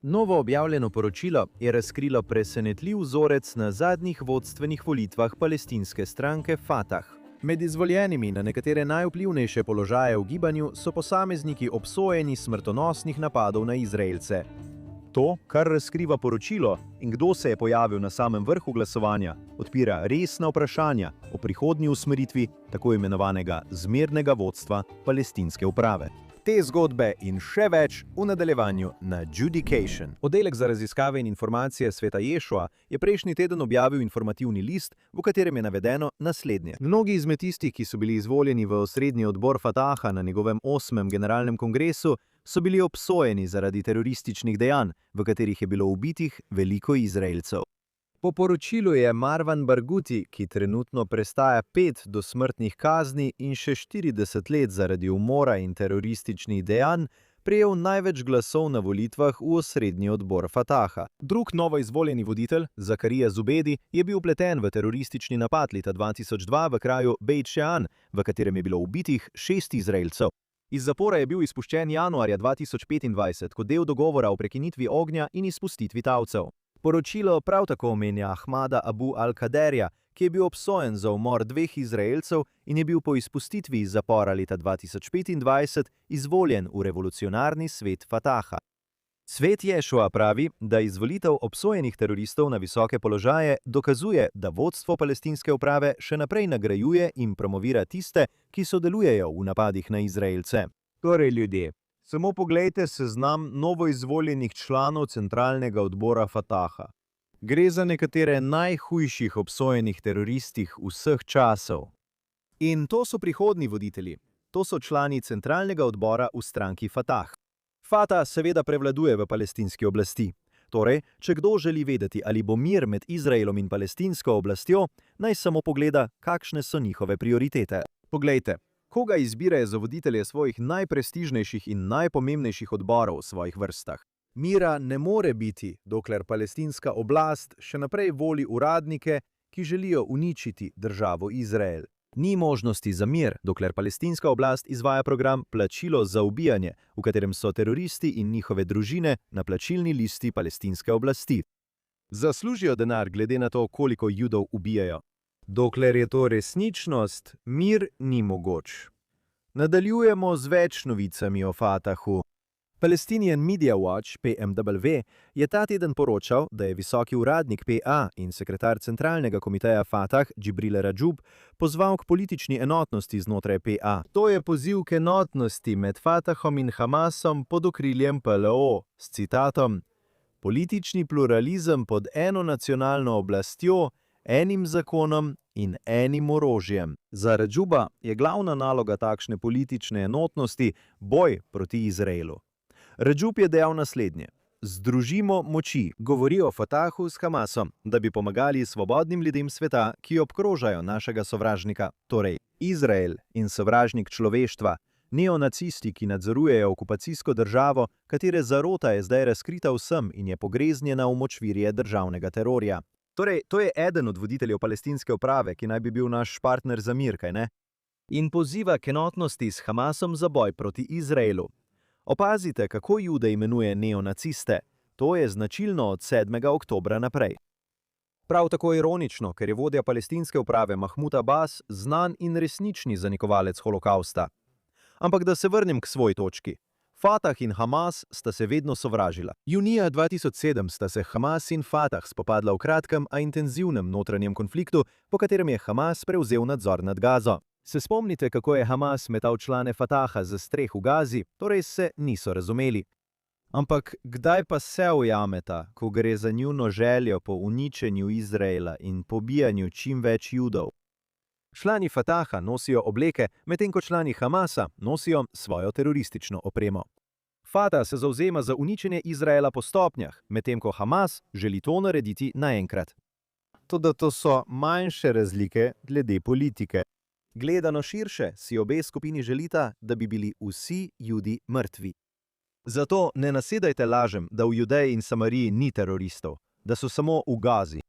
Novo objavljeno poročilo je razkrilo presenetljiv vzorec na zadnjih vodstvenih volitvah palestinske stranke Fatah. Med izvoljenimi na nekatere najvplivnejše položaje v gibanju so posamezniki obsojeni smrtonosnih napadov na Izraelce. To, kar razkriva poročilo in kdo se je pojavil na samem vrhu glasovanja, odpira resna vprašanja o prihodnji usmeritvi tako imenovanega zmernega vodstva palestinske uprave. Te zgodbe in še več v nadaljevanju na Judication. Oddelek za raziskave in informacije Sveta Ješua je prejšnji teden objavil informativni list, v katerem je navedeno naslednje. Mnogi izmed tistih, ki so bili izvoljeni v osrednji odbor Fataha na njegovem 8. generalnem kongresu, so bili obsojeni zaradi terorističnih dejanj, v katerih je bilo ubitih veliko Izraelcev. Po poročilu je Marwan Barghouti, ki trenutno prestaja 5 dosmrtnih kazni in še 40 let zaradi umora in terorističnih dejanj, prejel največ glasov na volitvah v osrednji odbor Fataha. Drug novoizvoljeni voditelj, Zakarija Zubedi, je bil vpleten v teroristični napad leta 2002 v kraju Beit Shean, v katerem je bilo ubitih 6 Izraelcev. Iz zapora je bil izpuščen januarja 2025 kot del dogovora o prekinitvi ognja in izpustitvi talcev. Poročilo prav tako omenja Ahmada Abu al-Kaderja, ki je bil obsojen za umor 2 Izraelcev in je bil po izpustitvi iz zapora leta 2025 izvoljen v revolucionarni svet Fataha. Svet Ješua pravi, da izvolitev obsojenih teroristov na visoke položaje dokazuje, da vodstvo palestinske uprave še naprej nagrajuje in promovira tiste, ki sodelujejo v napadih na Izraelce. Torej ljudje, samo poglejte seznam novoizvoljenih članov centralnega odbora Fataha. Gre za nekatere najhujših obsojenih teroristih vseh časov. In to so prihodnji voditelji. To so člani centralnega odbora v stranki Fatah. Fatah seveda prevladuje v palestinski oblasti. Torej, če kdo želi vedeti, ali bo mir med Izraelom in palestinsko oblastjo, naj samo pogleda, kakšne so njihove prioritete. Poglejte. Koga izbirajo za voditelje svojih najprestižnejših in najpomembnejših odborov v svojih vrstah? Mira ne more biti, dokler palestinska oblast še naprej voli uradnike, ki želijo uničiti državo Izrael. Ni možnosti za mir, dokler palestinska oblast izvaja program plačilo za ubijanje, v katerem so teroristi in njihove družine na plačilni listi palestinske oblasti. Zaslužijo denar glede na to, koliko Judov ubijajo. Dokler je to resničnost, mir ni mogoč. Nadaljujemo z več novicami o Fatahu. Palestinian Media Watch, PMW, je ta teden poročal, da je visoki uradnik PA in sekretar centralnega komiteja Fatah, Džibril Rađub, pozval k politični enotnosti znotraj PA. To je poziv k enotnosti med Fatahom in Hamasom pod okriljem PLO, s citatom: "Politični pluralizem pod eno nacionalno oblastjo, enim zakonom in enim orožjem." Za Rađuba je glavna naloga takšne politične enotnosti boj proti Izraelu. Rađub je dejal naslednje: "Združimo moči." Govori o Fatahu s Hamasom, da bi pomagali svobodnim ljudem sveta, ki obkrožajo našega sovražnika, torej Izrael in sovražnik človeštva, neonacisti, ki nadzorujejo okupacijsko državo, katere zarota je zdaj razkrita vsem in je pogreznjena v močvirje državnega terorja. Torej, to je eden od voditeljev palestinske uprave, ki naj bi bil naš partner za mir, kaj ne? In poziva k enotnosti s Hamasom za boj proti Izraelu. Opazite, kako Jude imenuje neonaciste. To je značilno od 7. oktobra naprej. Prav tako ironično, ker je vodja palestinske uprave Mahmud Abbas znan in resnični zanikovalec holokausta. Ampak da se vrnem k svoji točki. Fatah in Hamas sta se vedno sovražila. Junija 2007 sta se Hamas in Fatah spopadla v kratkem, a intenzivnem notranjem konfliktu, po katerem je Hamas prevzel nadzor nad Gazo. Se spomnite, kako je Hamas metal člane Fataha za streh v Gazi, torej se niso razumeli. Ampak kdaj pa se ujameta, ko gre za njuno željo po uničenju Izraela in pobijanju čim več Judov? Člani Fataha nosijo obleke, medtem ko člani Hamasa nosijo svojo teroristično opremo. Fatah se zavzema za uničenje Izraela po stopnjah, medtem ko Hamas želi to narediti naenkrat. Toda to so manjše razlike glede politike. Gledano širše si obe skupini želita, da bi bili vsi Judi mrtvi. Zato ne nasedajte lažem, da v Judeji in Samariji ni teroristov, da so samo v Gazi.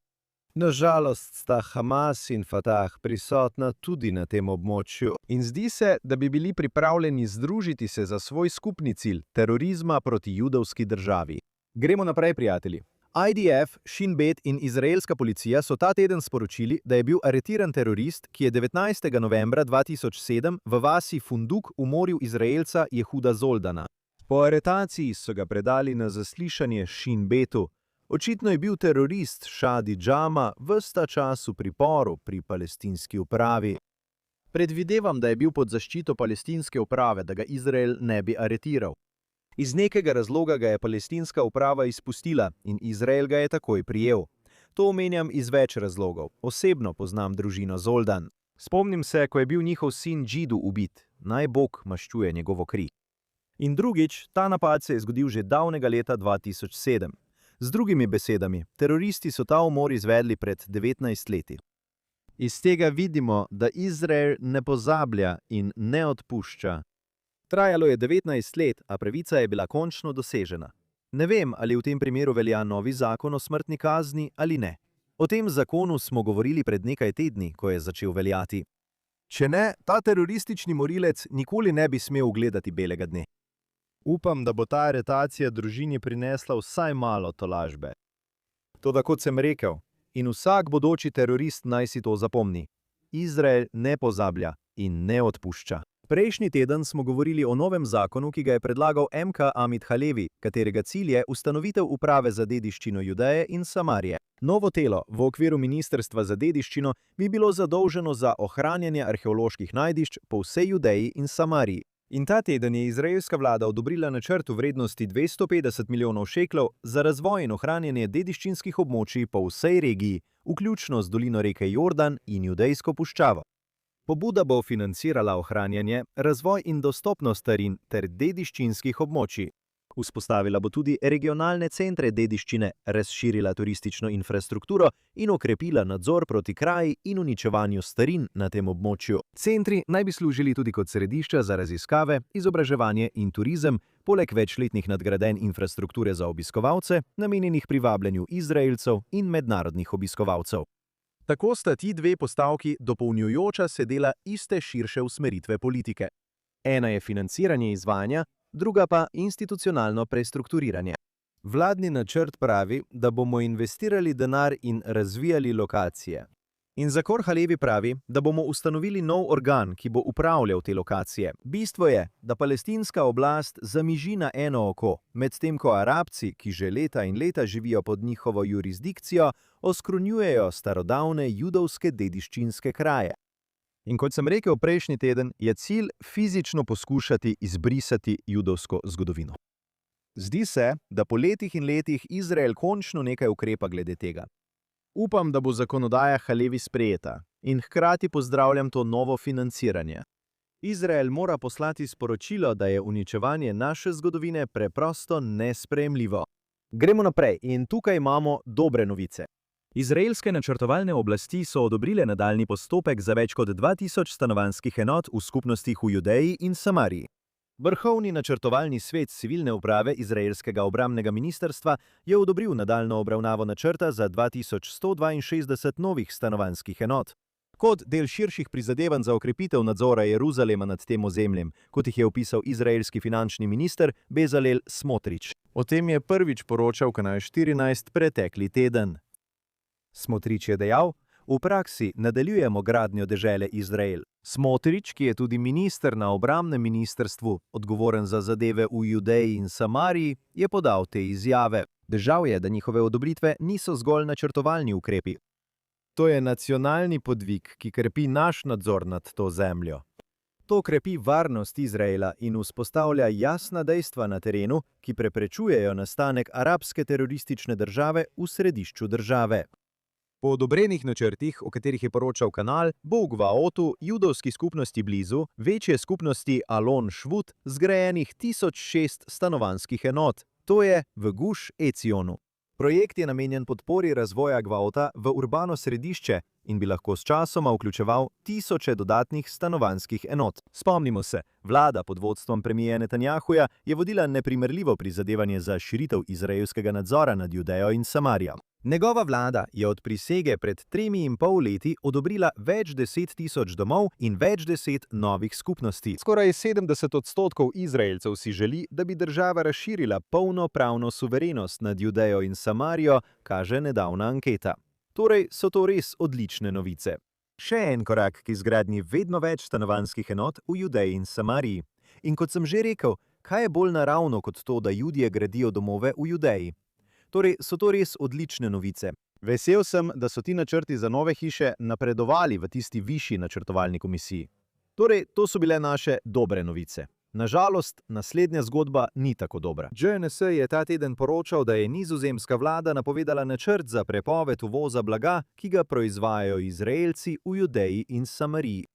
Nažalost sta Hamas in Fatah prisotna tudi na tem območju in zdi se, da bi bili pripravljeni združiti se za svoj skupni cilj terorizma proti judovski državi. Gremo naprej, prijatelji. IDF, Shin Bet in izraelska policija so ta teden sporočili, da je bil aretiran terorist, ki je 19. novembra 2007 v vasi Funduk umoril Izraelca Jehuda Zoldana. Po aretaciji so ga predali na zaslišanje Shin Betu. Očitno je bil terorist Shadi Džama ves ta čas v priporu pri palestinski upravi. Predvidevam, da je bil pod zaščito palestinske uprave, da ga Izrael ne bi aretiral. Iz nekega razloga ga je palestinska uprava izpustila in Izrael ga je takoj prijel. To omenjam iz več razlogov. Osebno poznam družino Zoldan. Spomnim se, ko je bil njihov sin Džidu ubit. Naj Bog maščuje njegovo kri. In drugič, ta napad se je zgodil že davnega leta 2007. Z drugimi besedami, teroristi so ta umor izvedli pred 19 leti. Iz tega vidimo, da Izrael ne pozablja in ne odpušča. Trajalo je 19 let, a pravica je bila končno dosežena. Ne vem, ali v tem primeru velja novi zakon o smrtni kazni ali ne. O tem zakonu smo govorili pred nekaj tedni, ko je začel veljati. Če ne, ta teroristični morilec nikoli ne bi smel ugledati belega dne. Upam, da bo ta aretacija družini prinesla vsaj malo tolažbe. Toda kot sem rekel, in vsak bodoči terorist naj si to zapomni. Izrael ne pozablja in ne odpušča. Prejšnji teden smo govorili o novem zakonu, ki ga je predlagal MK Amit Halevi, katerega cilj je ustanovitev uprave za dediščino Judeje in Samarije. Novo telo v okviru Ministrstva za dediščino bi bilo zadolženo za ohranjanje arheoloških najdišč po vsej Judeji in Samariji. In ta teden je izraelska vlada odobrila načrt v vrednosti 250 milijonov šeklov za razvoj in ohranjanje dediščinskih območij po vsej regiji, vključno z dolino reke Jordan in Judejsko puščavo. Pobuda bo financirala ohranjanje, razvoj in dostopnost starin ter dediščinskih območij. Vzpostavila bo tudi regionalne centre dediščine, razširila turistično infrastrukturo in okrepila nadzor proti kraji in uničevanju starin na tem območju. Centri naj bi služili tudi kot središča za raziskave, izobraževanje in turizem, poleg večletnih nadgradenj infrastrukture za obiskovalce, namenjenih privabljanju Izraelcev in mednarodnih obiskovalcev. Tako sta ti dve postavki dopolnjujoča se dela iste širše usmeritve politike. Ena je financiranje izvajanja, druga pa institucionalno prestrukturiranje. Vladni načrt pravi, da bomo investirali denar in razvijali lokacije. In Zakor Halevi pravi, da bomo ustanovili nov organ, ki bo upravljal te lokacije. Bistvo je, da palestinska oblast zamiži na eno oko, medtem ko Arabci, ki že leta in leta živijo pod njihovo jurisdikcijo, oskrunjujejo starodavne judovske dediščinske kraje. In kot sem rekel prejšnji teden, je cilj fizično poskušati izbrisati judovsko zgodovino. Zdi se, da po letih in letih Izrael končno nekaj ukrepa glede tega. Upam, da bo zakonodaja Halevi sprejeta in hkrati pozdravljam to novo financiranje. Izrael mora poslati sporočilo, da je uničevanje naše zgodovine preprosto nesprejemljivo. Gremo naprej in tukaj imamo dobre novice. Izraelske načrtovalne oblasti so odobrile nadaljnji postopek za več kot 2000 stanovanjskih enot v skupnostih v Judeji in Samariji. Vrhovni načrtovalni svet civilne uprave izraelskega obrambnega ministrstva je odobril nadaljnjo obravnavo načrta za 2162 novih stanovanjskih enot. Kot del širših prizadevanj za okrepitev nadzora Jeruzalema nad tem ozemljem, kot jih je opisal izraelski finančni minister Bezalel Smotrič. O tem je prvič poročal Kanal 14 pretekli teden. Smotrič je dejal, v praksi nadaljujemo gradnjo dežele Izrael. Smotrič, ki je tudi minister na obrambnem ministrstvu, odgovoren za zadeve v Judeji in Samariji, je podal te izjave. Dejal je, da njihove odobritve niso zgolj načrtovalni ukrepi. To je nacionalni podvig, ki krepi naš nadzor nad to zemljo. To krepi varnost Izraela in vzpostavlja jasna dejstva na terenu, ki preprečujejo nastanek arabske teroristične države v središču države. Po odobrenih načrtih, o katerih je poročal kanal, bo v Gvaotu, judovski skupnosti blizu, večje skupnosti Alon Švut, zgrajenih 1006 stanovanjskih enot, to je v Guš Ecionu. Projekt je namenjen podpori razvoja Gvaota v urbano središče in bi lahko s časoma vključeval tisoče dodatnih stanovanjskih enot. Spomnimo se, vlada pod vodstvom premijerja Netanjahuja je vodila neprimerljivo prizadevanje za širitev izraelskega nadzora nad Judejo in Samarijo. Njegova vlada je od prisege pred 3,5 leti odobrila več 10 000 domov in več 10 novih skupnosti. Skoraj 70% Izraelcev si želi, da bi država razširila polno pravno suverenost nad Judejo in Samarijo, kaže nedavna anketa. Torej so to res odlične novice. Še en korak k izgradnji vedno več stanovanjskih enot v Judeji in Samariji. In kot sem že rekel, kaj je bolj naravno kot to, da Judje gradijo domove v Judeji? Torej so to res odlične novice. Vesel sem, da so ti načrti za nove hiše napredovali v tisti višji načrtovalni komisiji. Torej, to so bile naše dobre novice. Nažalost, naslednja zgodba ni tako dobra. JNS je ta teden poročal, da je nizozemska vlada napovedala načrt za prepoved uvoza blaga, ki ga proizvajajo Izraelci v Judeji in Samariji.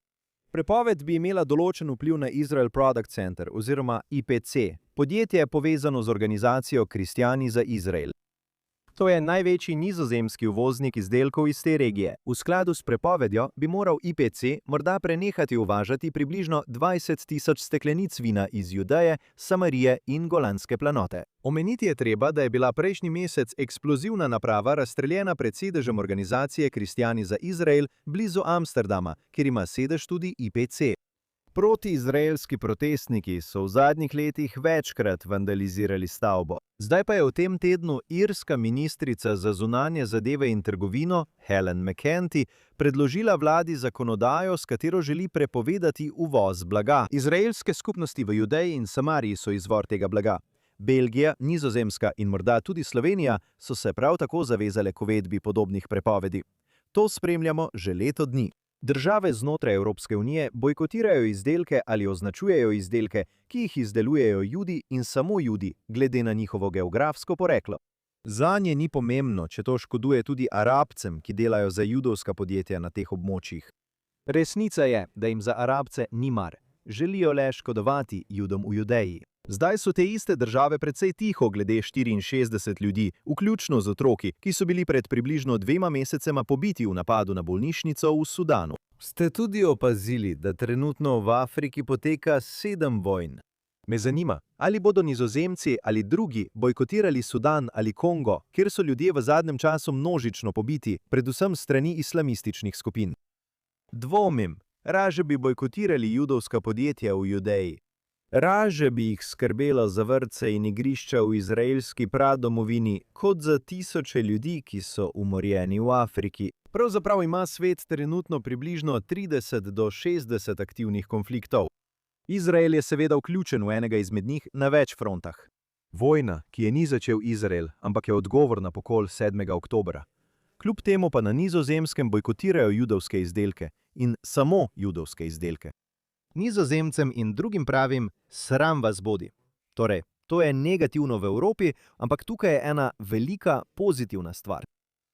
Prepoved bi imela določen vpliv na Israel Product Center oziroma IPC. Podjetje je povezano z organizacijo Kristjani za Izrael. To je največji nizozemski uvoznik izdelkov iz te regije. V skladu s prepovedjo bi moral IPC morda prenehati uvažati približno 20 000 steklenic vina iz Judeje, Samarije in Golanske planote. Omeniti je treba, da je bila prejšnji mesec eksplozivna naprava razstreljena pred sedežem organizacije Kristjani za Izrael blizu Amsterdama, kjer ima sedež tudi IPC. Protiizraelski protestniki so v zadnjih letih večkrat vandalizirali stavbo. Zdaj pa je v tem tednu irska ministrica za zunanje zadeve in trgovino, Helen McEntee, predložila vladi zakonodajo, s katero želi prepovedati uvoz blaga. Izraelske skupnosti v Judeji in Samariji so izvor tega blaga. Belgija, Nizozemska in morda tudi Slovenija so se prav tako zavezale k uvedbi podobnih prepovedi. To spremljamo že leto dni. Države znotraj Evropske unije bojkotirajo izdelke ali označujejo izdelke, ki jih izdelujejo Judi in samo Judi, glede na njihovo geografsko poreklo. Zanje ni pomembno, če to škoduje tudi Arabcem, ki delajo za judovska podjetja na teh območjih. Resnica je, da jim za Arabce ni mar. Želijo le škodovati Judom v Judeji. Zdaj so te iste države precej tiho glede 64 ljudi, vključno z otroki, ki so bili pred približno 2 mesecema pobiti v napadu na bolnišnico v Sudanu. Ste tudi opazili, da trenutno v Afriki poteka 7 vojn? Me zanima, ali bodo Nizozemci ali drugi bojkotirali Sudan ali Kongo, kjer so ljudje v zadnjem času množično pobiti, predvsem strani islamističnih skupin. Dvomim, raje bi bojkotirali judovska podjetja v Judeji. Raje bi jih skrbelo za vrtce in igrišča v izraelski pradomovini, kot za tisoče ljudi, ki so umorjeni v Afriki. Pravzaprav ima svet trenutno približno 30 do 60 aktivnih konfliktov. Izrael je seveda vključen v enega izmed njih na več frontah. Vojna, ki je ni začel Izrael, ampak je odgovor na pokol 7. oktobra. Kljub temu pa na Nizozemskem bojkotirajo judovske izdelke in samo judovske izdelke. Nizozemcem in drugim pravim, sram vas bodi. Torej, to je negativno v Evropi, ampak tukaj je ena velika pozitivna stvar.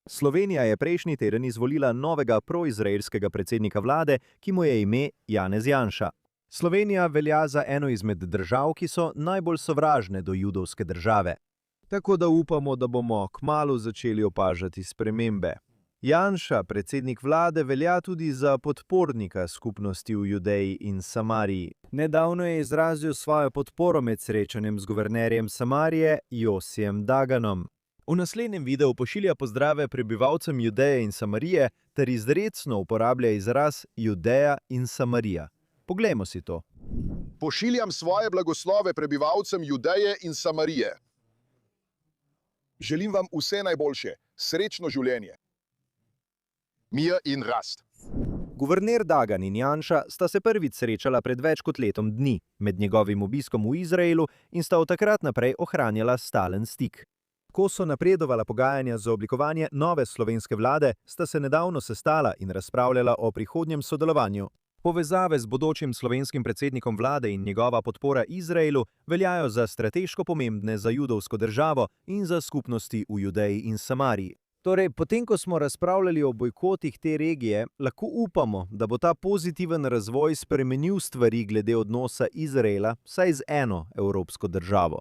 Slovenija je prejšnji teden izvolila novega proizraelskega predsednika vlade, ki mu je ime Janez Janša. Slovenija velja za eno izmed držav, ki so najbolj sovražne do judovske države. Tako da upamo, da bomo kmalu začeli opažati spremembe. Janša, predsednik vlade, velja tudi za podpornika skupnosti v Judeji in Samariji. Nedavno je izrazil svojo podporo med srečanjem z guvernerjem Samarije, Josijem Daganom. V naslednjem videu pošilja pozdrave prebivalcem Judeje in Samarije ter izrecno uporablja izraz Judeja in Samarija. Poglejmo si to. Pošiljam svoje blagoslove prebivalcem Judeje in Samarije. Želim vam vse najboljše, srečno življenje. Mir in rast. Guverner Dagan in Janša sta se prvič srečala pred več kot letom dni, med njegovim obiskom v Izraelu, in sta od takrat naprej ohranjala stalen stik. Ko so napredovala pogajanja za oblikovanje nove slovenske vlade, sta se nedavno sestala in razpravljala o prihodnjem sodelovanju. Povezave z bodočim slovenskim predsednikom vlade in njegova podpora Izraelu veljajo za strateško pomembne za judovsko državo in za skupnosti v Judeji in Samariji. Torej, potem ko smo razpravljali o bojkotih te regije, lahko upamo, da bo ta pozitiven razvoj spremenil stvari glede odnosa Izraela vsaj z eno evropsko državo.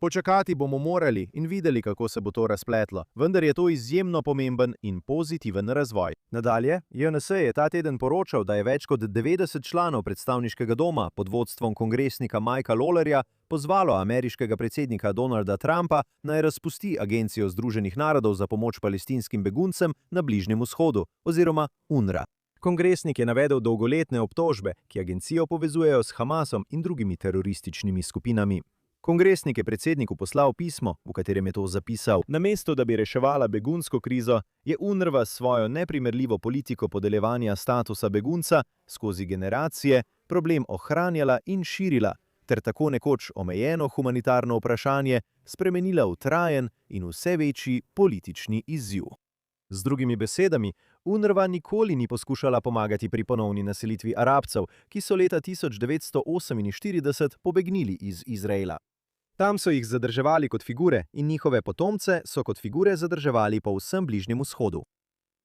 Počakati bomo morali in videli, kako se bo to razpletlo, vendar je to izjemno pomemben in pozitiven razvoj. Nadalje, JNS je ta teden poročal, da je več kot 90 članov predstavniškega doma pod vodstvom kongresnika Mikea Lawlerja pozvalo ameriškega predsednika Donalda Trumpa, naj razpusti Agencijo Združenih narodov za pomoč palestinskim beguncem na Bližnjem vzhodu, oziroma UNRWA. Kongresnik je navedel dolgoletne obtožbe, ki agencijo povezujejo s Hamasom in drugimi terorističnimi skupinami. Kongresnik je predsedniku poslal pismo, v katerem je to zapisal. Namesto, da bi reševala begunsko krizo, je UNRWA svojo neprimerljivo politiko podeljevanja statusa begunca skozi generacije problem ohranjala in širila, ter tako nekoč omejeno humanitarno vprašanje spremenila v trajen in vse večji politični izziv. Z drugimi besedami, UNRWA nikoli ni poskušala pomagati pri ponovni naselitvi Arabcev, ki so leta 1948 pobegnili iz Izraela. Tam so jih zadrževali kot figure in njihove potomce so kot figure zadrževali po vsem Bližnjem vzhodu.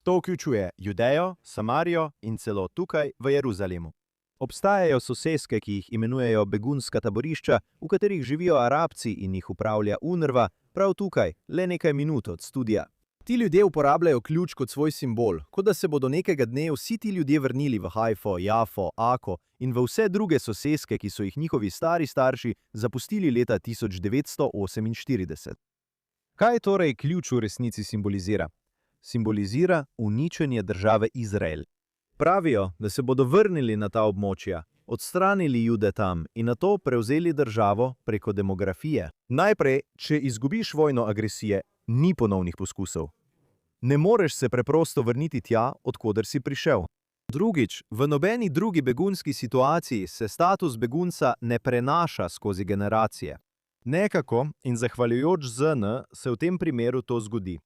To vključuje Judejo, Samarijo in celo tukaj v Jeruzalemu. Obstajajo soseske, ki jih imenujejo begunska taborišča, v katerih živijo Arabci in jih upravlja UNRWA, prav tukaj, le nekaj minut od studija. Ti ljudje uporabljajo ključ kot svoj simbol, kot da se bodo nekega dne vsi ti ljudje vrnili v Haifo, Jafo, Ako in v vse druge soseske, ki so jih njihovi stari starši zapustili leta 1948. Kaj torej ključ v resnici simbolizira? Simbolizira uničenje države Izrael. Pravijo, da se bodo vrnili na ta območja, odstranili Jude tam in nato prevzeli državo preko demografije. Najprej, če izgubiš vojno agresije, ni ponovnih poskusov. Ne moreš se preprosto vrniti tja, odkoder si prišel. Drugič, v nobeni drugi begunski situaciji se status begunca ne prenaša skozi generacije. Nekako in zahvaljujoč ZN se v tem primeru to zgodi.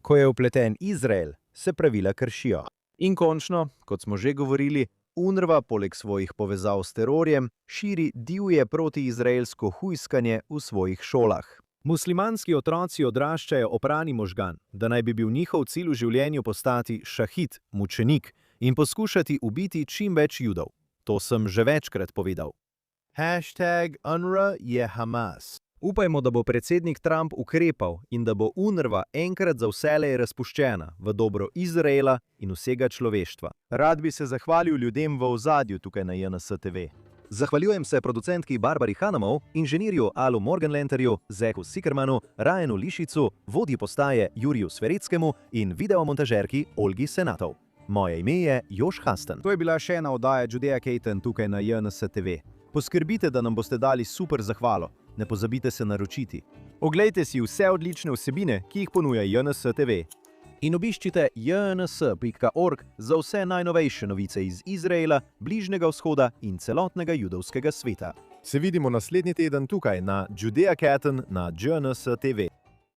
Ko je vpleten Izrael, se pravila kršijo. In končno, kot smo že govorili, UNRWA poleg svojih povezav s terorjem širi divje protiizraelsko hujskanje v svojih šolah. Muslimanski otroci odraščajo oprani možgan, da naj bi bil njihov cilj v življenju postati šahid, mučenik in poskušati ubiti čim več Judov. To sem že večkrat povedal. #UNRWA je Hamas. Upajmo, da bo predsednik Trump ukrepal in da bo UNRWA enkrat za vselej razpuščena v dobro Izraela in vsega človeštva. Rad bi se zahvalil ljudem v ozadju tukaj na JNS TV. Zahvaljujem se producentki Barbari Hanamov, inženirju Alu Morgenlenterju, Zeku Sikermanu, Ryanu Lišicu, vodji postaje Juriju Svereckemu in videomontažerki Olgi Senatov. Moje ime je Jož Hasten. To je bila še ena oddaja Judea Caton tukaj na JNS TV. Poskrbite, da nam boste dali super zahvalo. Ne pozabite se naročiti. Oglejte si vse odlične vsebine, ki jih ponuja JNS TV. In obiščite jns.org za vse najnovejše novice iz Izraela, Bližnjega vzhoda in celotnega judovskega sveta. Se vidimo naslednji teden tukaj na Judea Caton na JNS TV.